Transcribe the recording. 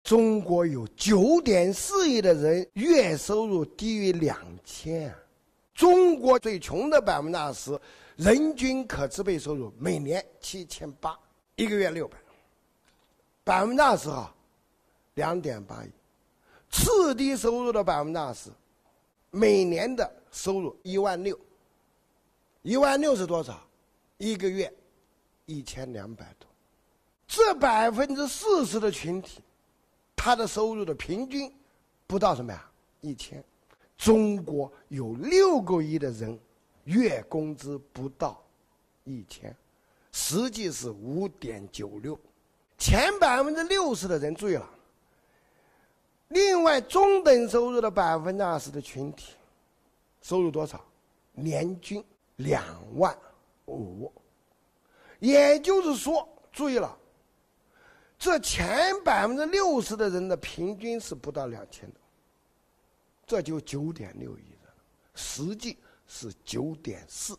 中国有9.4亿的人月收入低于2000，中国最穷的20%，人均可支配收入每年7800，一个月600%，20%2.8亿。次低收入的20%，每年的收入16000，16000是多少？一个月1200多。这40%的群体，他的收入的平均不到什么呀？1000。中国有6个亿的人，月工资不到1000，实际是5.96。前60%的人注意了。另外，中等收入的20%的群体，收入多少？年均25000。也就是说，注意了，这前60%的人的平均是不到2000的，这就9.6亿人，实际是9.4。